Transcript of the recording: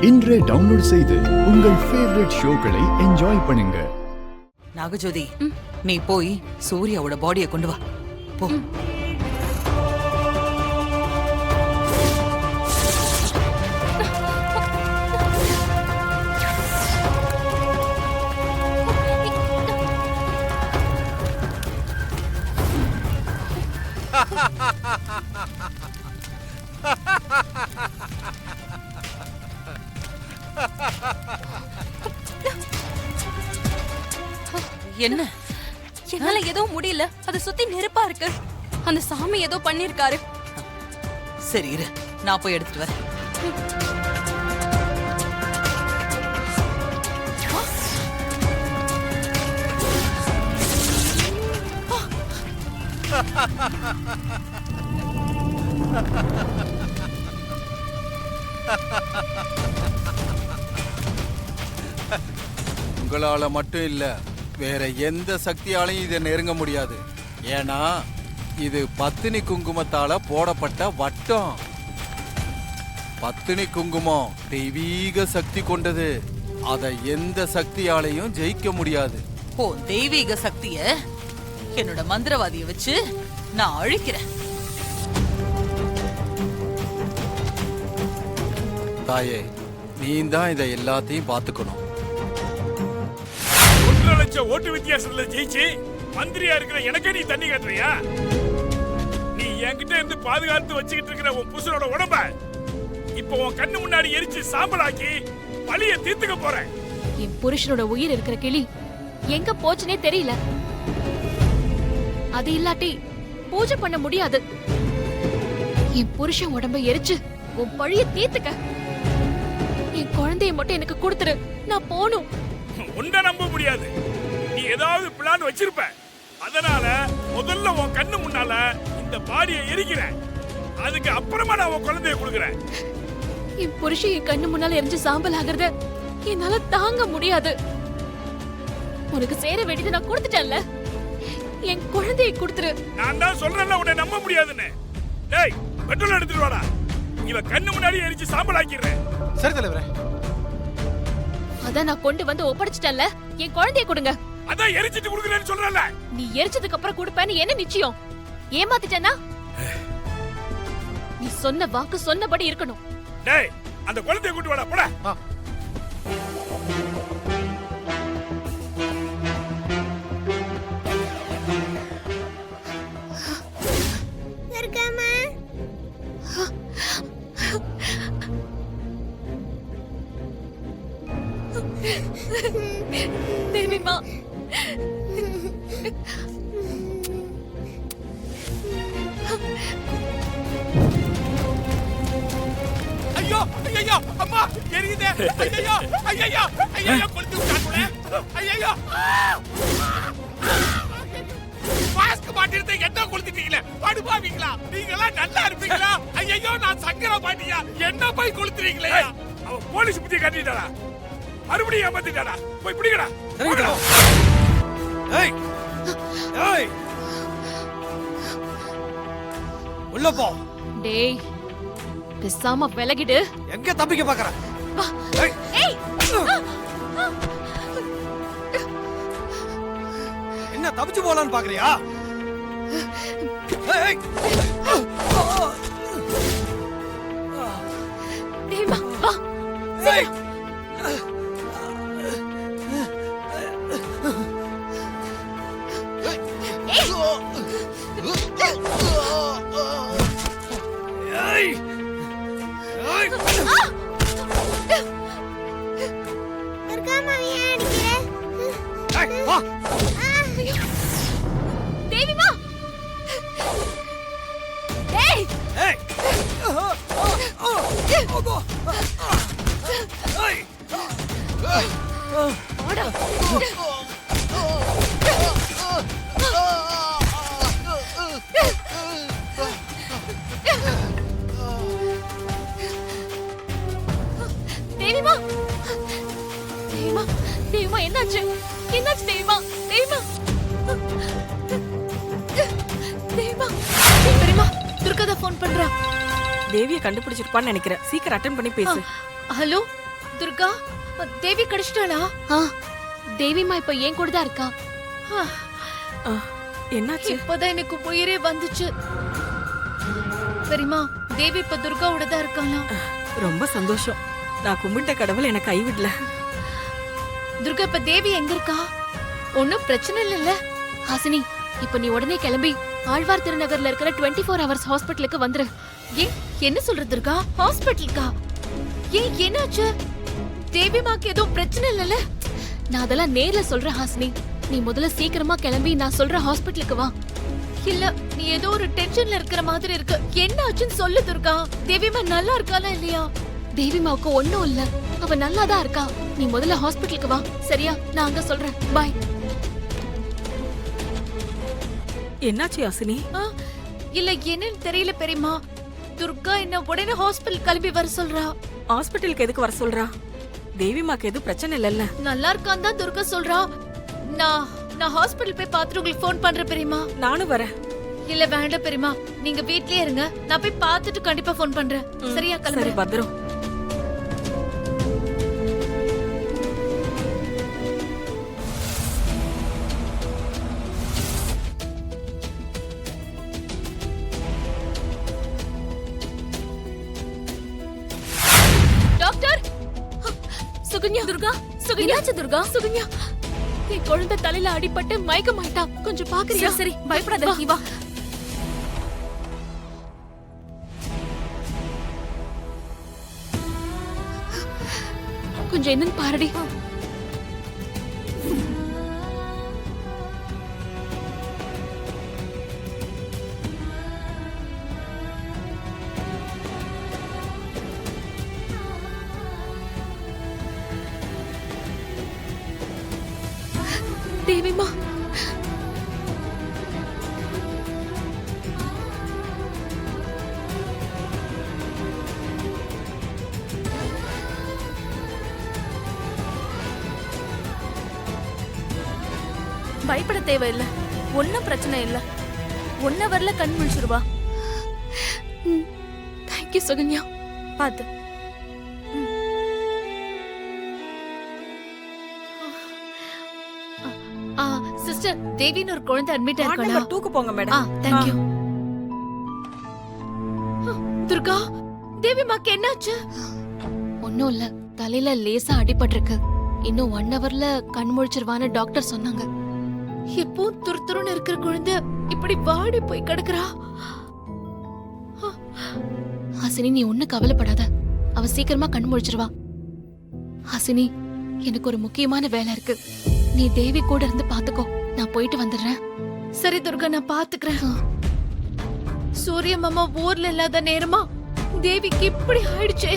இன்றே டவுன்லோட் செய்து உங்கள் ஃபேவரட் ஷோக்களை என்ஜாய் பண்ணுங்க. நாகஜோதி, நீ போய் சூர்யாவோட பாடியை கொண்டு வா போ. என்ன? என்னால ஏதோ முடியல. அத சுத்தி நெருப்பா இருக்கு. அந்த சாமி ஏதோ பண்ணிருக்காரு. சரி இரு, நான் போய் எடுத்துட்டு வரேன். உங்களால மட்டும் இல்ல, வேற எந்த சக்தியாலையும் இதை நெருங்க முடியாது. ஏன்னா இது பத்தினி குங்குமத்தால போடப்பட்ட வட்டம். பத்தினி குங்குமம் தெய்வீக சக்தி கொண்டது. அதை எந்த சக்தியாலையும் ஜெயிக்க முடியாது. ஓ, தெய்வீக சக்திய என்னோட மந்திரவாதியை வச்சு நான் அழிக்கிறேன். தாயே, நீ தான் இதை எல்லாத்தையும் பார்த்துக்கணும். 1 லட்சம் ஓட்டு வித்தியாசத்துல ஜெயிச்சு மந்திரியா இருக்கிற எனக்கு நீ தண்ணி காட்டுறியா? நீ என்கிட்ட இருந்து பாதுகாத்து வச்சுக்கிட்டு இருக்கிற உன் புருஷனோட உடம்ப இப்ப உன் கண்ணு முன்னாடி எரிச்சு சாம்பலாக்கி பழிய தீர்த்துக்க போறேன். என் புருஷனோட உயிர் இருக்கிற கிளி எங்க போச்சுனே தெரியல. அது இல்லாட்டி பூஜை பண்ண முடியாது. என் புருஷன் உடம்ப எரிச்சு உன் பழிய தீர்த்துக்க. என் குழந்தைய மட்டும் எனக்கு கொடுத்துரு, நான் போணும். உன்னை நம்ப முடியாது. நீ ஏதாவது பிளான் வச்சிருப்ப. அதனால முதல்ல உன் கண்ணு முன்னால இந்த பாடியை எரிக்கிறேன். அதுக்கு அப்புறமா நான் உன் குழந்தைய கொடுக்குறேன். என் புருஷன் என் கண்ணு முன்னால எரிஞ்சு சாம்பல் ஆகுறத என்னால தாங்க முடியாது. உனக்கு சேர வேண்டியது நான் கொடுத்துட்டேன்ல. என் குழந்தையை கொடுத்துரு. நான் தான் சொல்றேன்ல உன்னை நம்ப முடியாதுன்னு. டேய், பெட்ரோல் எடுத்துட்டு வாடா. இவ கண்ணு முன்னாடி எரிச்சு சாம்பல் ஆக்கிடுறேன். சரி தலைவரே. அதான் நான் கொண்டு வந்து ஒப்படைச்சிட்டேன்ல. என் குழந்தையை கொடுங்க. அதான் எரிச்சிட்டு கொடுக்குறேன்னு சொல்றேன்ல. நீ எரிச்சதுக்கு அப்புறம் கொடுப்பேன்னு என்ன நிச்சயம்? ஏமாத்திட்டேனா? நீ சொன்ன வாக்கு சொன்னபடி இருக்கணும். டேய், அந்த குழந்தையை கூட்டி வாடா, போடா. தேவிமா, ஐயோ ஐயோ அம்மா எரியுதே. ஐயோ ஐயோ ஐயோ கொளுத்தி விட்டாங்களே. ஐயோ மாஸ்க் மாட்டிருந்தே என்ன கொளுத்திட்டீங்களே. படுபாவீங்களா? நீங்களா நல்லா இருப்பீங்களா? ஐயோ நான் சங்கர பாட்டியா, என்ன போய் கொளுத்துறீங்களே. அவன் போலீஸ் புத்தி கட்டிட்டாடா. மறுபடியும் ஏமாத்திட்டாடா. போய் பிடிக்கடா. ஏய் ஏய், உள்ள போ. டேய், பேசாம விலகிடு. எங்க தப்பிக்க பாக்குற? வா. ஏய், என்ன தப்பிச்சு போலான்னு பாக்குறியா? ஏய் தேவிமா, வா. ஏய் தேவிமா. டேய். ஏய் ஓடா. தேவிமா, தேவிமா, தேவிமா, என்னாச்சு? என்னாச்சு தேவிமா? தேவிமா, தேவிமா, பெரியமா, துர்கா ஃபோன் பண்றா. தேவியை கண்டுபிடிச்சிருப்பான்னு நினைக்கிறேன். சீக்கிரம் அட்டெண்ட் பண்ணி பேசு. ஹலோ துர்கா, தேவி கிடைச்சிட்டாளா? தேவிமா இப்ப ஏன் கூட தான் இருக்கா. என்னாச்சு? இப்பதான் எனக்கு உயிரே வந்துச்சு. பெரியமா, தேவி இப்ப துர்காவோட தான் இருக்காளாம். ரொம்ப சந்தோஷம். நான் கும்பிட்ட கடவுள் எனக்கு கைவிடல. துர்கா, இப்ப தேவி எங்க இருக்கா? ஒன்னும் பிரச்சனை இல்லல்ல? ஹாசினி, இப்ப நீ உடனே கிளம்பி ஆழ்வார் திருநகர்ல இருக்கிற 24 ஹவர்ஸ் ஹாஸ்பிட்டலுக்கு வந்துரு. ஏன், என்ன சொல்ற துர்கா? ஹாஸ்பிட்டலுக்கா? ஏன், என்னாச்சு? தேவிமாக்கு எதுவும் பிரச்சனை இல்லல்ல? நான் அதெல்லாம் நேர்ல சொல்றேன் ஹாசினி. நீ முதல்ல சீக்கிரமா கிளம்பி நான் சொல்ற ஹாஸ்பிட்டலுக்கு வா. இல்ல, நீ ஏதோ ஒரு டென்ஷன்ல இருக்கிற மாதிரி இருக்கு. என்ன ஆச்சுன்னு சொல்லு துர்கா. தேவிமா நல்லா இருக்காளா இல்லையா? தேவிமாவுக்கு ஒண்ணும் இல்ல, அவ நல்லா தான் இருக்கா. நீ முதல்ல ஹாஸ்பிட்டலுக்கு வா, சரியா? நான் அங்க சொல்றேன். பாய். என்னாச்சு யாசினி? இல்ல, என்னன்னு தெரியல பெரியமா. துர்கா என்ன உடனே ஹாஸ்பிட்டல் கிளம்பி வர சொல்றா. ஹாஸ்பிட்டலுக்கு எதுக்கு வர சொல்றா? தேவிமாக்கு எதுவும் பிரச்சனை இல்லல்ல? நல்லா இருக்கான்னு தான் துர்கா சொல்றா. நான் ஹாஸ்பிட்டல் போய் பார்த்துட்டு உங்களுக்கு ஃபோன் பண்றேன் பெரியமா. நானும் வரேன். இல்ல வேண்டாம் பெரியமா, நீங்க வீட்லயே இருங்க. நான் போய் பார்த்துட்டு கண்டிப்பா ஃபோன் பண்றேன். சரியா? சரி, கிளம்புறேன். பத்திரம். டாக்டர்! சுகன்யா! துர்கா! சுகன்யா! துர்கா! சுகன்யா! என் குழந்தை தலையில அடிபட்டு மயக்கமாயிட்டா. கொஞ்சம் பாக்குறியா? சரி, பயப்படாத. நீ வா. கொஞ்சம் என்னன்னு பாருடி. தேவிமா, பயப்பட தேவையில்ல. ஒன்னும் பிரச்சனை இல்ல. 1 ஹவர்ல கண் முழிச்சிருவா. தேங்க்யூ சுகன்யா. பாத்து. சிஸ்டர், தேவின்னு ஒரு குழந்தை அட்மிட் வார்டு ஆயிருக்காளா? நம்பர் 2க்கு போங்க மேடம். தேங்க்யூ. துர்கா, தேவிமாக்கு என்னாச்சு? ஒண்ணும் இல்ல, தலையில லேசா அடிபட்டிருக்கு. இன்னும் 1 ஹவர்ல கண் முழிச்சிருவான்னு டாக்டர் சொன்னாங்க. இப்போ துருதுருன்னு இருக்கிற குழந்தை இப்படி வாடி போய் கிடக்குறா. ஹாசினி, நீ ஒண்ணு கவலைப்படாத. அவ சீக்கிரமா கண் முழிச்சிருவா. ஹாசினி, எனக்கு ஒரு முக்கியமான வேலை இருக்கு. நீ தேவி கூட இருந்து பாத்துக்கோ. நான் போயிட்டு வந்துடுறேன். சரி துர்கா, நான் பாத்துக்கிறேன். சூரிய மாமா ஊர்ல இல்லாத நேரமா தேவிக்கு இப்படி ஆயிடுச்சே.